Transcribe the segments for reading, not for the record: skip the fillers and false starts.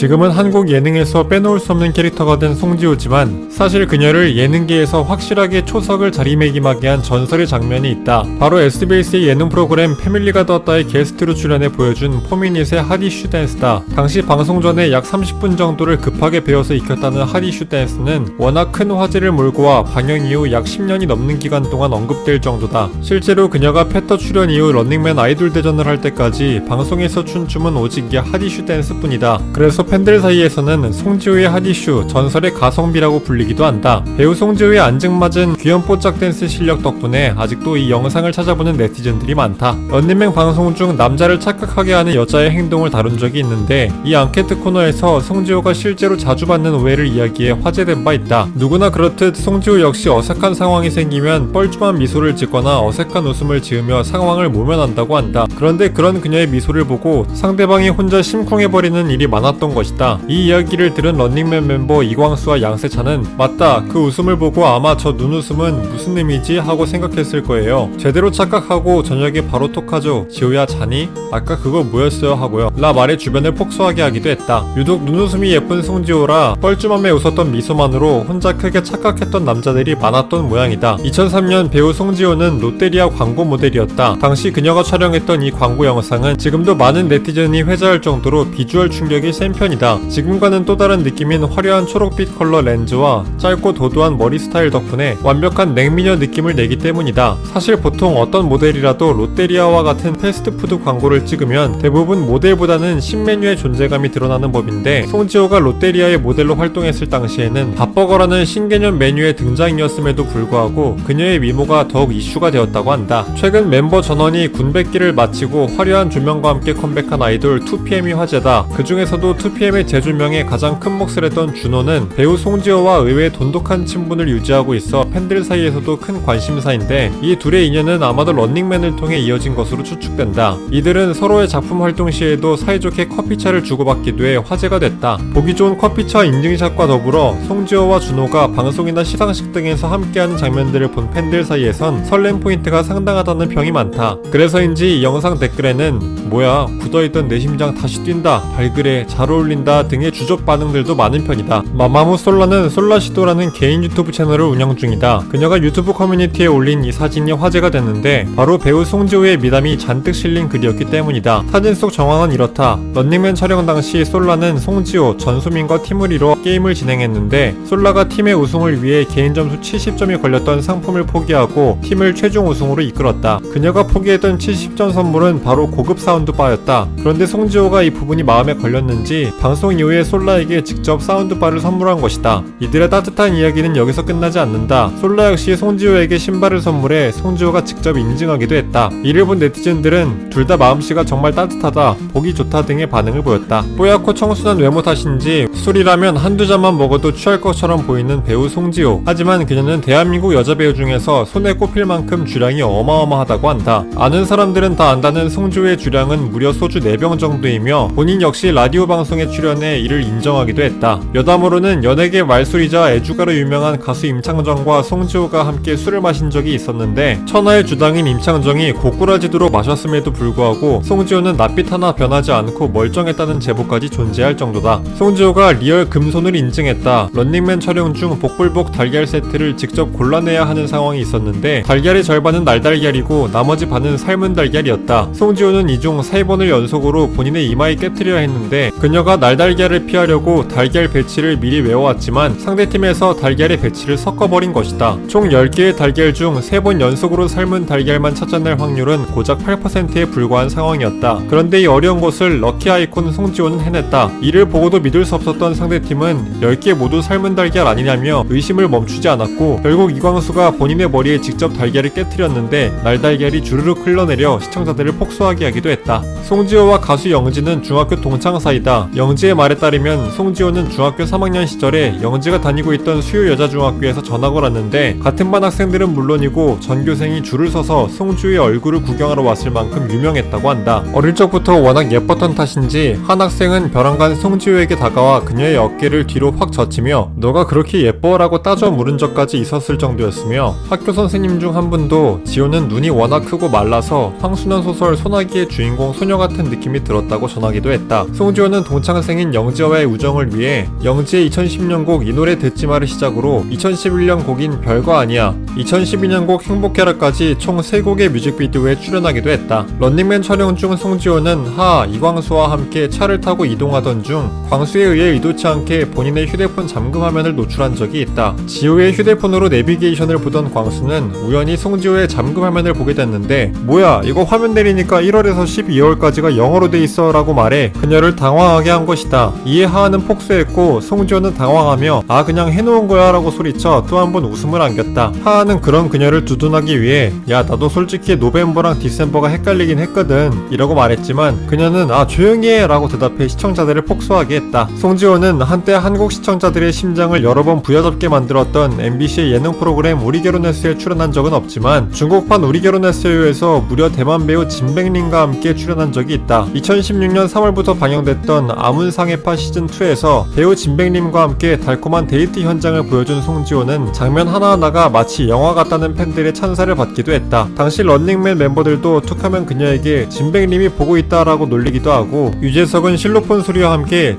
지금은 한국 예능에서 빼놓을 수 없는 캐릭터가 된 송지효지만 사실 그녀를 예능계에서 확실하게 초석을 자리매김하게 한 전설의 장면이 있다. 바로 SBS의 예능 프로그램 패밀리가 떴다의 게스트로 출연해 보여준 포미닛의 핫이슈 댄스다. 당시 방송 전에 약 30분 정도를 급하게 배워서 익혔다는 핫이슈 댄스는 워낙 큰 화제를 몰고 와 방영 이후 약 10년이 넘는 기간 동안 언급될 정도다. 실제로 그녀가 패터 출연 이후 런닝맨 아이돌 대전을 할 때까지 방송에서 춘 춤은 오직 이 핫이슈 댄스뿐이다. 그래서 팬들 사이에서는 송지효의 핫이슈, 전설의 가성비라고 불리기도 한다. 배우 송지효의 앙증맞은 귀염뽀짝 댄스 실력 덕분에 아직도 이 영상을 찾아보는 네티즌들이 많다. 런닝맨 방송 중 남자를 착각하게 하는 여자의 행동을 다룬 적이 있는데 이 앙케트 코너에서 송지효가 실제로 자주 받는 오해를 이야기해 화제된 바 있다. 누구나 그렇듯 송지효 역시 어색한 상황이 생기면 뻘쭘한 미소를 짓거나 어색한 웃음을 지으며 상황을 모면한다고 한다. 그런데 그런 그녀의 미소를 보고 상대방이 혼자 심쿵해버리는 일이 많았던 것이다. 이 이야기를 들은 런닝맨 멤버 이광수와 양세찬은 맞다, 그 웃음을 보고 아마 저 눈웃음은 무슨 의미지 하고 생각했을 거예요. 제대로 착각하고 저녁에 바로 톡하죠. 지호야 자니? 아까 그거 뭐였어요? 하고요. 라 말에 주변을 폭소하게 하기도 했다. 유독 눈웃음이 예쁜 송지효라 뻘쭘함에 웃었던 미소만으로 혼자 크게 착각했던 남자들이 많았던 모양이다. 2003년 배우 송지효는 롯데리아 광고 모델이었다. 당시 그녀가 촬영했던 이 광고 영상은 지금도 많은 네티즌이 회자할 정도로 비주얼 충격이 센 편이다. 지금과는 또 다른 느낌인 화려한 초록빛 컬러 렌즈와 짧고 도도한 머리 스타일 덕분에 완벽한 냉미녀 느낌을 내기 때문이다. 사실 보통 어떤 모델이라도 롯데리아와 같은 패스트푸드 광고를 찍으면 대부분 모델보다는 신메뉴의 존재감이 드러나는 법인데 송지효가 롯데리아의 모델로 활동했을 당시에는 밥버거라는 신개념 메뉴의 등장이었음에도 불구하고 그녀의 미모가 더욱 이슈가 되었다고 한다. 최근 멤버 전원이 군백기를 마치고 화려한 조명과 함께 컴백한 아이돌 2PM이 화제다. 그 중에서도 2PM의 재조명에 가장 큰 몫을 했던 준호는 배우 송지효와 의외의 돈독한 친분을 유지하고 있어 팬들 사이에서도 큰 관심사인데 이 둘의 인연은 아마도 런닝맨을 통해 이어진 것으로 추측된다. 이들은 서로의 작품 활동 시에도 사이좋게 커피차를 주고받기도 해 화제가 됐다. 보기 좋은 커피차 인증샷과 더불어 송지효와 준호가 방송이나 시상식 등에서 함께하는 장면들을 본 팬들 사이에선 설렘 포인트가 상당하다는 평이 많다. 그래서인지 이 영상 댓글에는 뭐야 굳어있던 내 심장 다시 뛴다, 발그레, 잘 어울린다 등의 주접 반응들도 많은 편이다. 마마무 솔라는 솔라시도라는 개인 유튜브 채널을 운영 중이다. 그녀가 유튜브 커뮤니티에 올린 이 사진이 화제가 됐는데 바로 배우 송지효의 미담이 잔뜩 실린 글이었기 때문이다. 사진 속 정황은 이렇다. 런닝맨 촬영 당시 솔라는 송지효, 전소민과 팀을 이뤄 게임을 진행했는데 솔라가 팀의 우승을 위해 개인 점수 70점이 걸렸던 상품을 포기하고 팀을 최종 우승으로 이끌었다. 그녀가 포기했던 70점 선물은 바로 고급 사운드바였다. 그런데 송지효가 이 부분이 마음에 걸렸는지 방송 이후에 솔라에게 직접 사운드바를 선물한 것이다. 이들의 따뜻한 이야기는 여기서 끝나지 않는다. 솔라 역시 송지효에게 신발을 선물해 송지효가 직접 인증하기도 했다. 이를 본 네티즌들은 둘 다 마음씨가 정말 따뜻하다, 보기 좋다 등의 반응을 보였다. 뽀얗고 청순한 외모 탓인지 술이라면 한두 잔만 먹어도 취할 것처럼 보이는 배우 송지효. 하지만 그녀는 대한민국 여자 배우 중에서 손에 꼽힐 만큼 주량이 어마어마하다고 한다. 아는 사람들은 다 안다는 송지효의 주량은 무려 소주 4병 정도이며 본인 역시 라디오 방송에 출연해 이를 인정하기도 했다. 여담으로는 연예계 말술이자 애주가로 유명한 가수 임창정과 송지효가 함께 술을 마신 적이 있었는데 천하의 주당인 임창정이 고꾸라지도록 마셨음에도 불구하고 송지효는 낯빛 하나 변하지 않고 멀쩡했다는 제보까지 존재할 정도다. 송지효가 리얼 금손을 인증했다. 런닝맨 촬영 중 복불복 달걀 세트를 직접 골라내야 하는 상황이 있었는데 달걀의 절반은 날달걀이고 나머지 반은 삶은 달걀이었다. 송지효는 이 중 3번을 연속으로 본인의 이마에 깨트려야 했는데 그녀가 날달걀을 피하려고 달걀 배치를 미리 외워왔지만 상대팀에서 달걀의 배치를 섞어버린 것이다. 총 10개의 달걀 중 3번 연속으로 삶은 달걀만 찾아낼 확률은 고작 8%에 불과한 상황이었다. 그런데 이 어려운 것을 럭키 아이콘 송지효는 해냈다. 이를 보고도 믿을 수 없었던 상대팀은 10개 모두 삶은 달걀 아니냐며 의심을 멈추지 않았고 결국 이광수가 본인의 머리에 직접 달걀을 깨트렸는데 날달걀이 주르륵 흘러내려 시청자들을 폭소하게 하기도 했다. 송지효와 가수 영지는 중학교 동창 사이다. 영지의 말에 따르면 송지효는 중학교 3학년 시절에 영지가 다니고 있던 수요 여자중학교에서 전학을 왔는데 같은 반 학생들은 물론이고 전교생이 줄을 서서 송지효의 얼굴을 구경하러 왔을 만큼 유명했다고 한다. 어릴 적부터 워낙 예뻤던 탓인지 한 학생은 벼랑간 송지효에게 다가와 그녀의 어깨를 뒤로 확 젖히며 너가 그렇게 예뻐? 라고 따져 물은 적까지 있었을 정도였으며 학교 선생님 중 한 분도 지효는 눈이 워낙 크고 말라서 황순한 소설 소나기의 주인공 소녀 같은 느낌이 들었다고 전하기도 했다. 송지효는 동창 우창생인 영지와의 우정을 위해 영지의 2010년 곡 이 노래 듣지마를 시작으로 2011년 곡인 별거 아니야, 2012년 곡 행복해라까지 총 3곡의 뮤직비디오에 출연하기도 했다. 런닝맨 촬영 중 송지효는 하, 이광수와 함께 차를 타고 이동하던 중 광수에 의해 의도치 않게 본인의 휴대폰 잠금 화면을 노출한 적이 있다. 지효의 휴대폰으로 내비게이션을 보던 광수는 우연히 송지효의 잠금 화면을 보게 됐는데 뭐야 이거 화면 내리니까 1월에서 12월까지가 영어로 돼 있어 라고 말해 그녀를 당황하게 한 것이다. 이에 하하는 폭소했고 송지효는 당황하며 아 그냥 해놓은 거야 라고 소리쳐 또 한 번 웃음을 안겼다. 하하는 그런 그녀를 두둔하기 위해 야 나도 솔직히 노벰버랑 디셈버가 헷갈리긴 했거든 이라고 말했지만 그녀는 아 조용히 해 라고 대답해 시청자들을 폭소하게 했다. 송지효는 한때 한국 시청자들의 심장을 여러 번 부여잡게 만들었던 MBC의 예능 프로그램 우리 결혼했어요에 출연한 적은 없지만 중국판 우리 결혼했어요에서 무려 대만 배우 진백린과 함께 출연한 적이 있다. 2016년 3월부터 방영됐던 아문상해파 시즌2에서 배우 진백린과 함께 달콤한 데이트 현장을 보여준 송지효는 장면 하나하나가 마치 영화 같다는 팬들의 찬사를 받기도 했다. 당시 런닝맨 멤버들도 툭하면 그녀에게 진백님이 보고 있다라고 놀리기도 하고 유재석은 실로폰 소리와 함께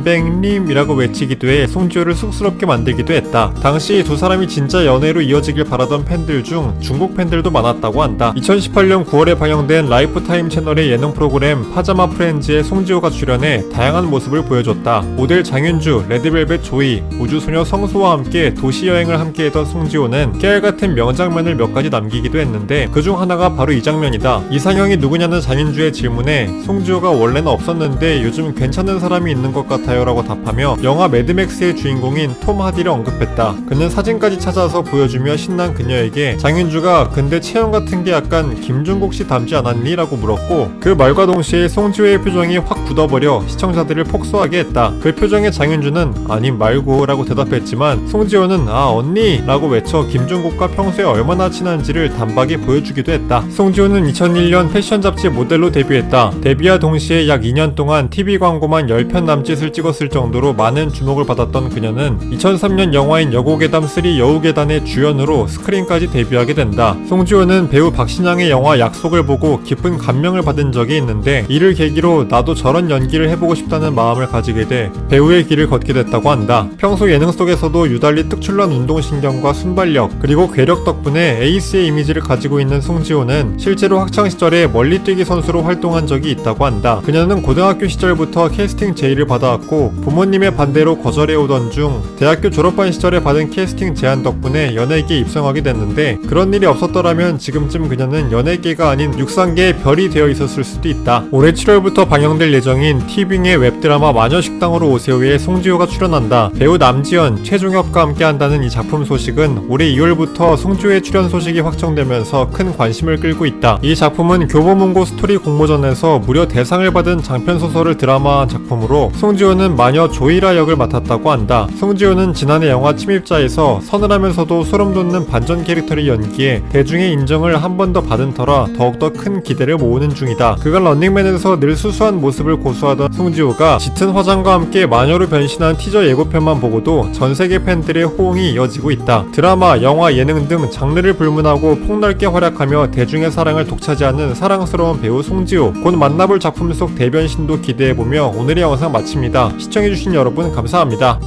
진백님이라고 외치기도 해 송지효를 쑥스럽게 만들기도 했다. 당시 두 사람이 진짜 연애로 이어지길 바라던 팬들 중 중국 팬들도 많았다고 한다. 2018년 9월에 방영된 라이프타임 채널의 예능 프로그램 파자마 프렌즈에 송지효가 출연해 다양한 모습을 보여줬다. 모델 장윤주, 레드벨벳 조이, 우주소녀 성수와 함께 도시여행을 함께했던 송지효는 깨알같은 명장면을 몇 가지 남기기도 했는데 그중 하나가 바로 이 장면이다. 이상형이 누구냐는 장윤주의 질문에 송지효가 원래는 없었는데 요즘 괜찮은 사람이 있는 것 같아요 라고 답하며 영화 매드맥스의 주인공인 톰 하디를 언급했다. 그는 사진까지 찾아서 보여주며 신난 그녀에게 장윤주가 근데 체형 같은 게 약간 김종국 씨 닮지 않았니? 라고 물었고 그 말과 동시에 송지효의 표정이 확 굳어버려 시청자들을 폭소하게 했다. 그 표정에 장윤주는 아니 말고 라고 대답했지만 송지효는 아 언니 라고 외쳐 김종국과 평소에 얼마나 친한지를 단박에 보여주기도 했다. 송지효는 2001년 패션 잡지 모델로 데뷔했다. 데뷔와 동시에 약 2년 동안 TV 광고만 10편 남짓을 찍었을 정도로 많은 주목을 받았던 그녀는 2003년 영화인 여고괴담 3 여우괴단의 주연으로 스크린까지 데뷔하게 된다. 송지효는 배우 박신양의 영화 약속을 보고 깊은 감명을 받은 적이 있는데 이를 계기로 나도 저런 연기를 해보고 싶다는 마음을 가지게 돼 배우의 길을 걷게 됐다고 한다. 평소 예능 속에서도 유달리 특출난 운동신경과 순발력 그리고 괴력 덕분에 에이스의 이미지를 가지고 있는 송지효는 실제로 학창시절에 멀리뛰기 선수로 활동한 적이 있다고 한다. 그녀는 고등학교 시절부터 캐스팅 제의를 받아왔고 부모님의 반대로 거절해오던 중 대학교 졸업반 시절에 받은 캐스팅 제안 덕분에 연예계에 입성하게 됐는데 그런 일이 없었더라면 지금쯤 그녀는 연예계가 아닌 육상계의 별이 되어 있었을 수도 있다. 올해 7월부터 방영될 예정인 티빙의 웹드라마 마녀식당으로 오세요에 송지효가 출연한다. 배우 남지연, 최종혁과 함께 한다는 이 작품 소식은 올해 2월부터 송지효의 출연 소식이 확정되면서 큰 관심을 끌고 있다. 이 작품은 교보문고 스토리 공모전에서 무려 대상을 받은 장편소설을 드라마한 작품으로 송지효는 마녀 조이라 역을 맡았다고 한다. 송지효는 지난해 영화 침입자에서 서늘하면서도 소름돋는 반전 캐릭터를 연기해 대중의 인정을 한 번 더 받은 터라 더욱더 큰 기대를 모으는 중이다. 그간 런닝맨에서 늘 수수한 모습을 고수하던 송지효가 짙은 화장과 함께 마녀로 변신한 티저 예고편만 보고도 전세계 팬들의 호응이 이어지고 있다. 드라마, 영화, 예능 등 장르를 불문하고 폭넓게 활약하며 대중의 사랑을 독차지하는 사랑스러운 배우 송지효. 곧 만나볼 작품 속 대변신도 기대해보며 오늘의 영상 마칩니다. 시청해주신 여러분 감사합니다.